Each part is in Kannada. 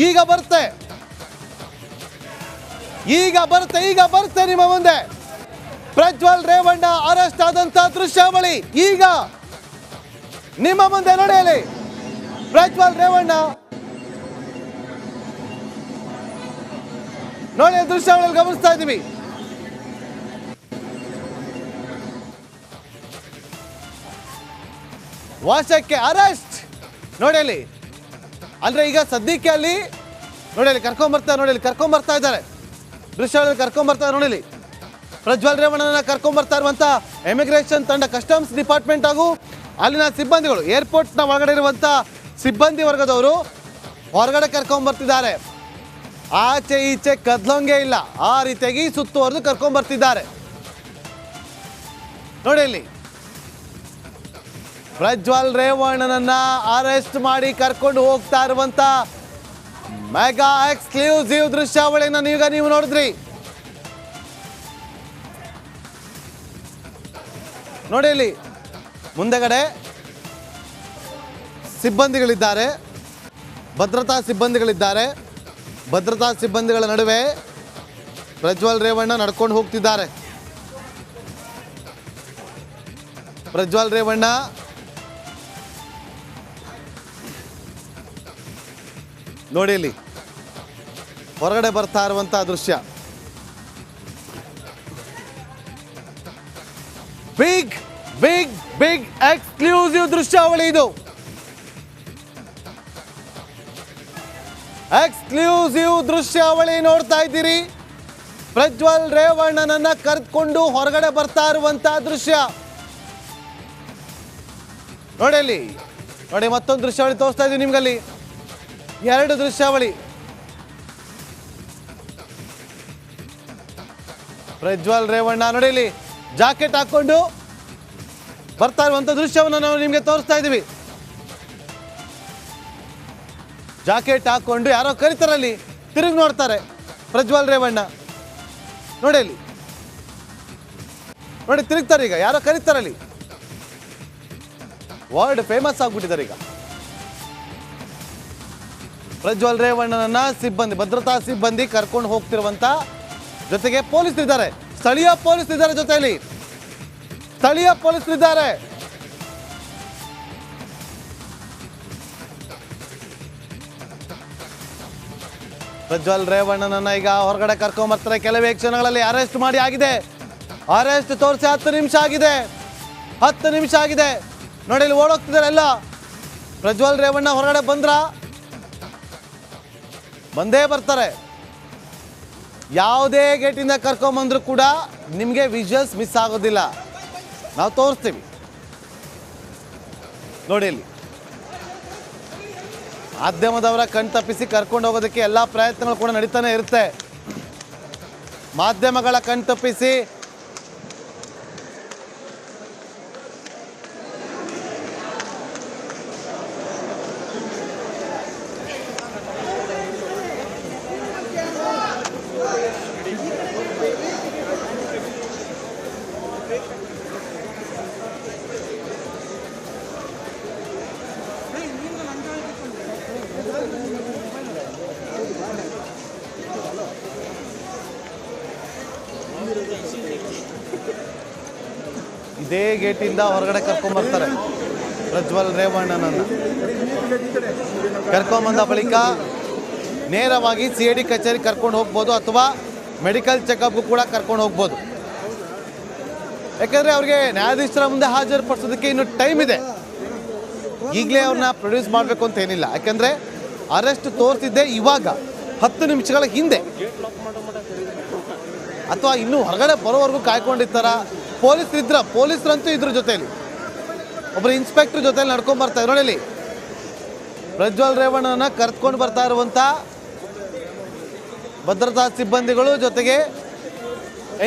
ಈಗ ಬರುತ್ತೆ ನಿಮ್ಮ ಮುಂದೆ ಪ್ರಜ್ವಲ್ ರೇವಣ್ಣ ಅರೆಸ್ಟ್ ಆದಂತ ದೃಶ್ಯಾವಳಿ ಈಗ ನಿಮ್ಮ ಮುಂದೆ ನಡೆಯಲಿ. ಪ್ರಜ್ವಲ್ ರೇವಣ್ಣ ನೋಡಿ ದೃಶ್ಯಾವಳಿ ಗಮನಿಸ್ತಾ ಇದ್ದೀವಿ. ವಾಶಕ್ಕೆ ಅರೆಸ್ಟ್ ನೋಡಿ ಅಲ್ಲಿ. ಅಂದ್ರೆ ಈಗ ಸದ್ಯಕ್ಕೆ ಅಲ್ಲಿ ನೋಡಿ ಅಲ್ಲಿ ಕರ್ಕೊಂಡ್ಬರ್ತಾ ಇದ್ದಾರೆ. ದೃಶ್ಯಗಳಲ್ಲಿ ಕರ್ಕೊಂಡ್ಬರ್ತಾರೆ ನೋಡಿ. ಪ್ರಜ್ವಲ್ ರೇವಣ್ಣನ ಕರ್ಕೊಂಡ್ಬರ್ತಾ ಇರುವಂತ ಇಮಿಗ್ರೇಷನ್ ತಂಡ, ಕಸ್ಟಮ್ಸ್ ಡಿಪಾರ್ಟ್ಮೆಂಟ್ ಹಾಗೂ ಅಲ್ಲಿನ ಸಿಬ್ಬಂದಿಗಳು, ಏರ್ಪೋರ್ಟ್ನ ಒಳಗಡೆ ಇರುವಂತ ಸಿಬ್ಬಂದಿ ವರ್ಗದವರು ಹೊರಗಡೆ ಕರ್ಕೊಂಡ್ಬರ್ತಿದ್ದಾರೆ. ಆಚೆ ಈಚೆ ಕದ್ಲಂಗೆ ಇಲ್ಲ, ಆ ರೀತಿಯಾಗಿ ಸುತ್ತುವರೆದು ಕರ್ಕೊಂಡ್ಬರ್ತಿದ್ದಾರೆ ನೋಡಿ ಇಲ್ಲಿ. ಪ್ರಜ್ವಲ್ ರೇವಣ್ಣನನ್ನ ಅರೆಸ್ಟ್ ಮಾಡಿ ಕರ್ಕೊಂಡು ಹೋಗ್ತಾ ಇರುವಂತ ಮೆಗಾ ಎಕ್ಸ್ಕ್ಲೂಸಿವ್ ದೃಶ್ಯಾವಳಿಯನ್ನು ಈಗ ನೀವು ನೋಡಿದ್ರಿ ನೋಡಿ. ಇಲ್ಲಿ ಮುಂದೆಗಡೆ ಸಿಬ್ಬಂದಿಗಳಿದ್ದಾರೆ, ಭದ್ರತಾ ಸಿಬ್ಬಂದಿಗಳ ನಡುವೆ ಪ್ರಜ್ವಲ್ ರೇವಣ್ಣ ನಡ್ಕೊಂಡು ಹೋಗ್ತಿದ್ದಾರೆ. ಪ್ರಜ್ವಲ್ ರೇವಣ್ಣ ನೋಡಿ ಇಲ್ಲಿ ಹೊರಗಡೆ ಬರ್ತಾ ಇರುವಂತಹ ದೃಶ್ಯ. ಬಿಗ್ ಬಿಗ್ ಬಿಗ್ ಎಕ್ಸ್ಕ್ಲೂಸಿವ್ ದೃಶ್ಯಾವಳಿ ಇದು. ಎಕ್ಸ್ಕ್ಲೂಸಿವ್ ದೃಶ್ಯಾವಳಿ ನೋಡ್ತಾ ಇದ್ದೀರಿ. ಪ್ರಜ್ವಲ್ ರೇವಣ್ಣನನ್ನ ಕರೆದುಕೊಂಡು ಹೊರಗಡೆ ಬರ್ತಾ ಇರುವಂತಹ ದೃಶ್ಯ ನೋಡಿ ಅಲ್ಲಿ. ನೋಡಿ ಮತ್ತೊಂದು ದೃಶ್ಯಾವಳಿ ತೋರಿಸ್ತಾ ಇದ್ದೀವಿ ನಿಮ್ಗಲ್ಲಿ. ಎರಡು ದೃಶ್ಯಾವಳಿ. ಪ್ರಜ್ವಲ್ ರೇವಣ್ಣ ನೋಡಿ ಇಲ್ಲಿ ಜಾಕೆಟ್ ಹಾಕೊಂಡು ಬರ್ತಾ ಇರುವಂತ ದೃಶ್ಯವನ್ನು ನಾವು ನಿಮ್ಗೆ ತೋರಿಸ್ತಾ ಇದ್ದೀವಿ. ಜಾಕೆಟ್ ಹಾಕೊಂಡು ಯಾರೋ ಕರೀತಾರಲ್ಲಿ ತಿರುಗಿ ನೋಡ್ತಾರೆ ಪ್ರಜ್ವಲ್ ರೇವಣ್ಣ ನೋಡಿ ಅಲ್ಲಿ. ನೋಡಿ ತಿರುಗ್ತಾರೆ, ಈಗ ಯಾರೋ ಕರೀತಾರಲ್ಲಿ. ವರ್ಲ್ಡ್ ಫೇಮಸ್ ಆಗ್ಬಿಟ್ಟಿದ್ದಾರೆ ಈಗ. ಪ್ರಜ್ವಲ್ ರೇವಣ್ಣನನ್ನ ಭದ್ರತಾ ಸಿಬ್ಬಂದಿ ಕರ್ಕೊಂಡು ಹೋಗ್ತಿರುವಂತ, ಜೊತೆಗೆ ಪೊಲೀಸರಿದ್ದಾರೆ, ಸ್ಥಳೀಯ ಪೊಲೀಸರಿದ್ದಾರೆ, ಜೊತೆಯಲ್ಲಿ ಸ್ಥಳೀಯ ಪೊಲೀಸರಿದ್ದಾರೆ. ಪ್ರಜ್ವಲ್ ರೇವಣ್ಣನನ್ನ ಈಗ ಹೊರಗಡೆ ಕರ್ಕೊಂಡ್ ಬರ್ತಾರೆ. ಕೆಲವೇ ಕ್ಷಣಗಳಲ್ಲಿ ಅರೆಸ್ಟ್ ಮಾಡಿ ಆಗಿದೆ. ಅರೆಸ್ಟ್ ತೋರಿಸಿ 10 ನಿಮಿಷ ಆಗಿದೆ ನೋಡಿ. ಇಲ್ಲಿ ಓಡೋಗ್ತಿದ್ದಾರೆ ಎಲ್ಲ. ಪ್ರಜ್ವಲ್ ರೇವಣ್ಣ ಹೊರಗಡೆ ಬಂದೇ ಬರ್ತಾರೆ. ಯಾವುದೇ ಗೇಟಿಂದ ಕರ್ಕೊಂಬಂದ್ರು ಕೂಡ ನಿಮಗೆ ವಿಜುವಲ್ಸ್ ಮಿಸ್ ಆಗೋದಿಲ್ಲ, ನಾವು ತೋರಿಸ್ತೀವಿ ನೋಡಿ. ಇಲ್ಲಿ ಮಾಧ್ಯಮದವರ ಕಣ್ ತಪ್ಪಿಸಿ ಕರ್ಕೊಂಡು ಹೋಗೋದಕ್ಕೆ ಎಲ್ಲ ಪ್ರಯತ್ನಗಳು ಕೂಡ ನಡೀತಾನೆ ಇರುತ್ತೆ. ಮಾಧ್ಯಮಗಳ ಕಣ್ ತಪ್ಪಿಸಿ ಇದೇ ಗೇಟಿಂದ ಹೊರಗಡೆ ಕರ್ಕೊಂಡ್ಬರ್ತಾರೆ ಪ್ರಜ್ವಲ್ ರೇವಣ್ಣನನ್ನು. ಕರ್ಕೊಂಬಂದ ಬಳಿಕ ನೇರವಾಗಿ CID ಕಚೇರಿ ಕರ್ಕೊಂಡು ಹೋಗ್ಬೋದು, ಅಥವಾ ಮೆಡಿಕಲ್ ಚೆಕಪ್ಗೂ ಕೂಡ ಕರ್ಕೊಂಡು ಹೋಗ್ಬೋದು. ಯಾಕಂದರೆ ಅವ್ರಿಗೆ ನ್ಯಾಯಾಧೀಶರ ಮುಂದೆ ಹಾಜರುಪಡಿಸೋದಕ್ಕೆ ಇನ್ನು ಟೈಮ್ ಇದೆ. ಈಗಲೇ ಅವ್ರನ್ನ ಪ್ರೊಡ್ಯೂಸ್ ಮಾಡಬೇಕು ಅಂತ ಏನಿಲ್ಲ. ಯಾಕಂದರೆ ಅರೆಸ್ಟ್ ತೋರಿಸಿದ್ದೆ ಇವಾಗ 10 ನಿಮಿಷಗಳ ಹಿಂದೆ, ಅಥವಾ ಇನ್ನೂ ಹೊರಗಡೆ ಬರೋವರೆಗೂ ಕಾಯ್ಕೊಂಡಿರ್ತಾರ. ಪೊಲೀಸರಂತೂ ಇದ್ರ ಜೊತೆಯಲ್ಲಿ ಒಬ್ಬರು ಇನ್ಸ್ಪೆಕ್ಟರ್ ಜೊತೆಲಿ ನಡ್ಕೊಂಡು ಬರ್ತಾರೆ ನೋಡಿ. ಇಲ್ಲಿ ಪ್ರಜ್ವಲ್ ರೇವಣ್ಣನ ಕರೆದುಕೊಂಡು ಬರ್ತಾ ಇರುವಂಥ ಭದ್ರತಾ ಸಿಬ್ಬಂದಿಗಳು, ಜೊತೆಗೆ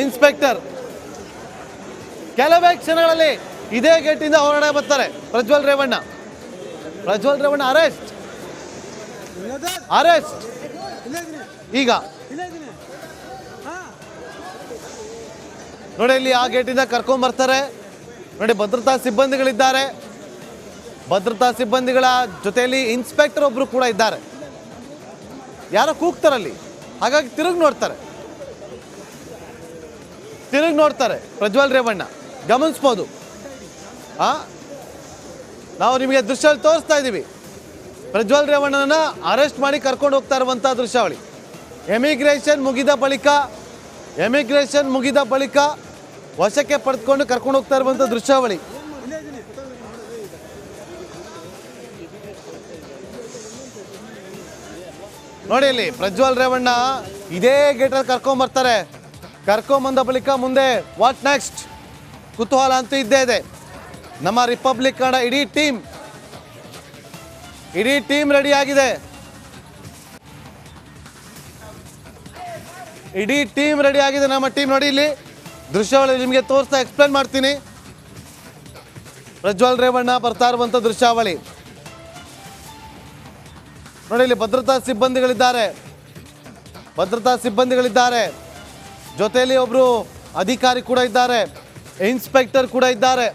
ಇನ್ಸ್ಪೆಕ್ಟರ್ ಕೆಲವೇ ಕ್ಷಣಗಳಲ್ಲಿ ಇದೇ ಗೇಟಿಂದ ಹೊರಗಡೆ ಬರ್ತಾರೆ. ಪ್ರಜ್ವಲ್ ರೇವಣ್ಣ ಅರೆಸ್ಟ್ ಈಗ ನೋಡಿ. ಇಲ್ಲಿ ಆ ಗೇಟಿಂದ ಕರ್ಕೊಂಡ್ ಬರ್ತಾರೆ ನೋಡಿ. ಭದ್ರತಾ ಸಿಬ್ಬಂದಿಗಳಿದ್ದಾರೆ, ಭದ್ರತಾ ಸಿಬ್ಬಂದಿಗಳ ಜೊತೆಯಲ್ಲಿ ಇನ್ಸ್ಪೆಕ್ಟರ್ ಒಬ್ರು ಕೂಡ ಇದ್ದಾರೆ. ಯಾರೋ ಕೂಗ್ತಾರಲ್ಲಿ, ಹಾಗಾಗಿ ತಿರುಗಿ ನೋಡ್ತಾರೆ ಪ್ರಜ್ವಲ್ ರೇವಣ್ಣ, ಗಮನಿಸ್ಬೋದು. ನಾವು ನಿಮಗೆ ದೃಶ್ಯದಲ್ಲಿ ತೋರಿಸ್ತಾ ಇದ್ದೀವಿ. ಪ್ರಜ್ವಲ್ ರೇವಣ್ಣನ ಅರೆಸ್ಟ್ ಮಾಡಿ ಕರ್ಕೊಂಡು ಹೋಗ್ತಾ ಇರುವಂಥ ದೃಶ್ಯಾವಳಿ. ಎಮಿಗ್ರೇಷನ್ ಮುಗಿದ ಬಳಿಕ ವಶಕ್ಕೆ ಪಡೆದುಕೊಂಡು ಕರ್ಕೊಂಡು ಹೋಗ್ತಾ ಇರುವಂಥ ದೃಶ್ಯಾವಳಿ. ನೋಡಿ ಇಲ್ಲಿ ಪ್ರಜ್ವಲ್ ರೇವಣ್ಣ ಇದೇ ಗೇಟಲ್ಲಿ ಕರ್ಕೊಂಬಂದ ಬಳಿಕ ಮುಂದೆ ವಾಟ್ ನೆಕ್ಸ್ಟ್ ಕುತೂಹಲ ಅಂತೂ ಇದ್ದೇ ಇದೆ. ನಮ್ಮ ರಿಪಬ್ಲಿಕ್ ಕನ್ನಡ ಇಡೀ ಟೀಮ್ ರೆಡಿ ಆಗಿದೆ. ನಮ್ಮ ಟೀಮ್ ನೋಡಿ ಇಲ್ಲಿ ದೃಶ್ಯಾವಳಿ ನಿಮಗೆ ತೋರಿಸ್ತಾ ಎಕ್ಸ್ಪ್ಲೇನ್ ಮಾಡ್ತೀನಿ. ಪ್ರಜ್ವಲ್ ರೇವಣ್ಣ ಬರ್ತಾ ಇರುವಂಥ ದೃಶ್ಯಾವಳಿ ನೋಡಿ. ಇಲ್ಲಿ ಭದ್ರತಾ ಸಿಬ್ಬಂದಿಗಳಿದ್ದಾರೆ, ಜೊತೆಯಲ್ಲಿ ಒಬ್ರು ಅಧಿಕಾರಿ ಕೂಡ ಇದ್ದಾರೆ, ಇನ್ಸ್ಪೆಕ್ಟರ್ ಕೂಡ ಇದ್ದಾರೆ.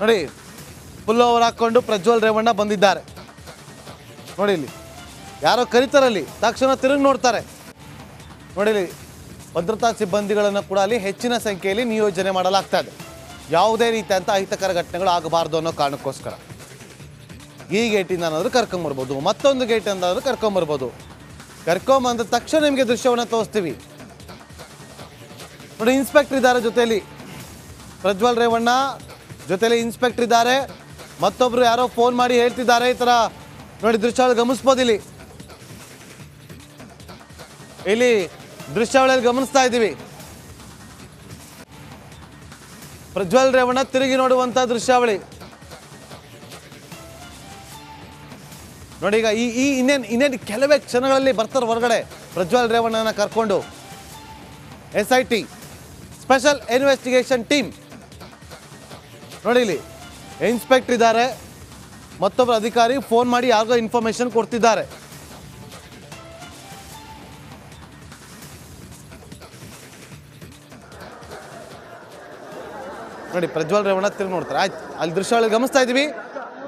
ನೋಡಿ ಫುಲ್ ಓವರ್ ಹಾಕೊಂಡು ಪ್ರಜ್ವಲ್ ರೇವಣ್ಣ ಬಂದಿದ್ದಾರೆ. ನೋಡಿ ಇಲ್ಲಿ ಯಾರೋ ಕರೀತಾರಲ್ಲಿ ತಕ್ಷಣ ತಿರುಗಿ ನೋಡ್ತಾರೆ. ನೋಡಿ ಇಲ್ಲಿ ಭದ್ರತಾ ಸಿಬ್ಬಂದಿಗಳನ್ನು ಕೂಡ ಅಲ್ಲಿ ಹೆಚ್ಚಿನ ಸಂಖ್ಯೆಯಲ್ಲಿ ನಿಯೋಜನೆ ಮಾಡಲಾಗ್ತಾ ಇದೆ. ಯಾವುದೇ ರೀತಿಯಂಥ ಅಹಿತಕರ ಘಟನೆಗಳು ಆಗಬಾರ್ದು ಅನ್ನೋ ಕಾರಣಕ್ಕೋಸ್ಕರ ಈ ಗೇಟಿಂದ ಏನಾದರೂ ಕರ್ಕೊಂಬರ್ಬೋದು, ಮತ್ತೊಂದು ಗೇಟಿಂದ ಆದರೂ ಕರ್ಕೊಂಬರ್ಬೋದು. ಕರ್ಕೊಂಬಂದ ತಕ್ಷಣ ನಿಮಗೆ ದೃಶ್ಯವನ್ನು ತೋರಿಸ್ತೀವಿ. ನೋಡಿ ಇನ್ಸ್ಪೆಕ್ಟರ್ ಇದ್ದಾರೆ ಜೊತೆಯಲ್ಲಿ, ಪ್ರಜ್ವಲ್ ರೇವಣ್ಣ ಜೊತೆಲಿ ಇನ್ಸ್ಪೆಕ್ಟರ್ ಇದ್ದಾರೆ. ಮತ್ತೊಬ್ರು ಯಾರೋ ಫೋನ್ ಮಾಡಿ ಹೇಳ್ತಿದ್ದಾರೆ ಈ ಥರ. ನೋಡಿ ದೃಶ್ಯಾವಳಿ ಗಮನಿಸ್ಬೋದು. ಇಲ್ಲಿ ದೃಶ್ಯಾವಳಿಯಲ್ಲಿ ಗಮನಿಸ್ತಾ ಇದ್ದೀವಿ. ಪ್ರಜ್ವಲ್ ರೇವಣ್ಣ ತಿರುಗಿ ನೋಡುವಂಥ ದೃಶ್ಯಾವಳಿ ನೋಡಿ. ಈಗ ಈ ಇನ್ನೇನು ಕೆಲವೇ ಕ್ಷಣಗಳಲ್ಲಿ ಬರ್ತಾರೆ ಹೊರಗಡೆ ಪ್ರಜ್ವಲ್ ರೇವಣ್ಣನ ಕರ್ಕೊಂಡು. SIT ಸ್ಪೆಷಲ್ ಇನ್ವೆಸ್ಟಿಗೇಷನ್ ಟೀಮ್ ನೋಡಿ. ಇಲ್ಲಿ ಇನ್ಸ್ಪೆಕ್ಟರ್ ಇದ್ದಾರೆ, ಮತ್ತೊಬ್ಬರು ಅಧಿಕಾರಿ ಫೋನ್ ಮಾಡಿ ಯಾರಿಗೋ ಇನ್ಫಾರ್ಮೇಶನ್ ಕೊಡ್ತಿದ್ದಾರೆ. ನೋಡಿ ಪ್ರಜ್ವಲ್ ರೇವಣ್ಣ ತಿರುಗಿ ನೋಡ್ತಾರೆ. ಆಯ್ತು, ಅಲ್ಲಿ ದೃಶ್ಯಾವಳಿ ಗಮನಿಸ್ತಾ ಇದ್ದೀವಿ.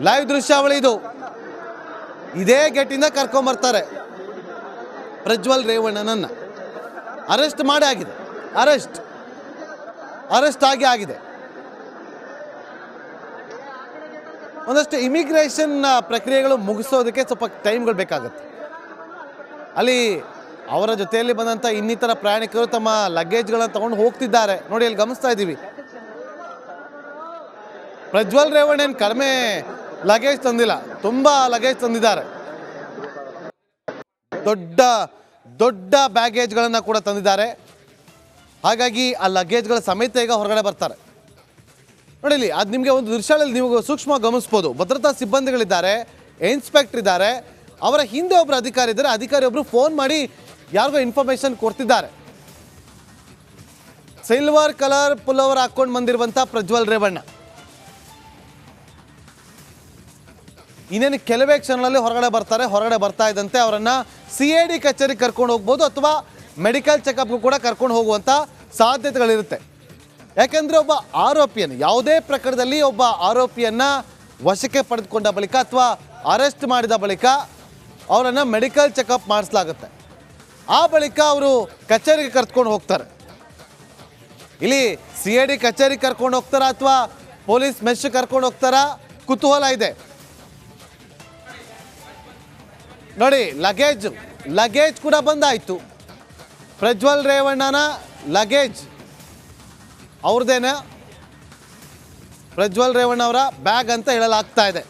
ಲೈವ್ ದೃಶ್ಯಾವಳಿ ಇದು. ಇದೇ ಗೇಟಿಂದ ಕರ್ಕೊಂಬರ್ತಾರೆ ಪ್ರಜ್ವಲ್ ರೇವಣ್ಣನನ್ನು. ಅರೆಸ್ಟ್ ಮಾಡಿ ಆಗಿದೆ, ಅರೆಸ್ಟ್ ಆಗಿದೆ. ಒಂದಷ್ಟು ಇಮಿಗ್ರೇಷನ್ ಪ್ರಕ್ರಿಯೆಗಳು ಮುಗಿಸೋದಕ್ಕೆ ಸ್ವಲ್ಪ ಟೈಮ್ಗಳು ಬೇಕಾಗುತ್ತೆ. ಅಲ್ಲಿ ಅವರ ಜೊತೆಯಲ್ಲಿ ಬಂದಂಥ ಇನ್ನಿತರ ಪ್ರಯಾಣಿಕರು ತಮ್ಮ ಲಗೇಜ್ಗಳನ್ನು ತಗೊಂಡು ಹೋಗ್ತಿದ್ದಾರೆ. ನೋಡಿ ಅಲ್ಲಿ ಗಮನಿಸ್ತಾ ಇದ್ದೀವಿ. ಪ್ರಜ್ವಲ್ ರೇವಣ್ಣ ಕಡಿಮೆ ಲಗೇಜ್ ತಂದಿಲ್ಲ, ತುಂಬ ಲಗೇಜ್ ತಂದಿದ್ದಾರೆ. ದೊಡ್ಡ ಬ್ಯಾಗೇಜ್ಗಳನ್ನು ಕೂಡ ತಂದಿದ್ದಾರೆ. ಹಾಗಾಗಿ ಆ ಲಗೇಜ್ಗಳ ಸಮೇತ ಈಗ ಹೊರಗಡೆ ಬರ್ತಾರೆ. ನೋಡಿ ಇಲ್ಲಿ ಅದು ನಿಮಗೆ ಒಂದು ದೃಶ್ಯದಲ್ಲಿ ನೀವು ಸೂಕ್ಷ್ಮವಾಗಿ ಗಮನಿಸ್ಬೋದು. ಭದ್ರತಾ ಸಿಬ್ಬಂದಿಗಳಿದ್ದಾರೆ, ಇನ್ಸ್ಪೆಕ್ಟರ್ ಇದ್ದಾರೆ, ಅವರ ಹಿಂದೆ ಒಬ್ಬರು ಅಧಿಕಾರಿ ಇದ್ದಾರೆ. ಅಧಿಕಾರಿ ಒಬ್ಬರು ಫೋನ್ ಮಾಡಿ ಯಾರಿಗೋ ಇನ್ಫಾರ್ಮೇಶನ್ ಕೊಡ್ತಿದ್ದಾರೆ. ಸಿಲ್ವರ್ ಕಲರ್ ಪುಲ್ಲೋವರ್ ಹಾಕೊಂಡು ಬಂದಿರುವಂಥ ಪ್ರಜ್ವಲ್ ರೇವಣ್ಣ ಇನ್ನೇನು ಕೆಲವೇ ಕ್ಷಣಗಳಲ್ಲಿ ಹೊರಗಡೆ ಬರ್ತಾ ಇದ್ದಂತೆ ಅವರನ್ನು CID ಕಚೇರಿಗೆ ಕರ್ಕೊಂಡು ಹೋಗ್ಬೋದು, ಅಥವಾ ಮೆಡಿಕಲ್ ಚೆಕಪ್ಗೂ ಕೂಡ ಕರ್ಕೊಂಡು ಹೋಗುವಂಥ ಸಾಧ್ಯತೆಗಳಿರುತ್ತೆ. ಯಾಕೆಂದರೆ ಒಬ್ಬ ಆರೋಪಿಯನ್ನು, ಯಾವುದೇ ಪ್ರಕರಣದಲ್ಲಿ ಒಬ್ಬ ಆರೋಪಿಯನ್ನು ವಶಕ್ಕೆ ಪಡೆದುಕೊಂಡ ಬಳಿಕ ಅಥವಾ ಅರೆಸ್ಟ್ ಮಾಡಿದ ಬಳಿಕ ಅವರನ್ನು ಮೆಡಿಕಲ್ ಚೆಕಪ್ ಮಾಡಿಸಲಾಗುತ್ತೆ. ಆ ಬಳಿಕ ಅವರು ಕಚೇರಿಗೆ ಕರ್ಕೊಂಡು ಹೋಗ್ತಾರೆ. ಇಲ್ಲಿ CID ಕಚೇರಿಗೆ ಕರ್ಕೊಂಡು ಹೋಗ್ತಾರಾ ಅಥವಾ ಪೊಲೀಸ್ ಮೆಶ್ ಕರ್ಕೊಂಡು ಹೋಗ್ತಾರಾ ಕುತೂಹಲ ಇದೆ. ನೋಡಿ ಲಗೇಜ್ ಕೂಡ ಬಂದಾಯಿತು. ಪ್ರಜ್ವಲ್ ರೇವಣ್ಣನ ಲಗೇಜ್ ಅವ್ರದ್ದೇನೆ, ಪ್ರಜ್ವಲ್ ರೇವಣ್ಣ ಅವರ ಬ್ಯಾಗ್ ಅಂತ ಹೇಳಲಾಗ್ತಾ ಇದೆ.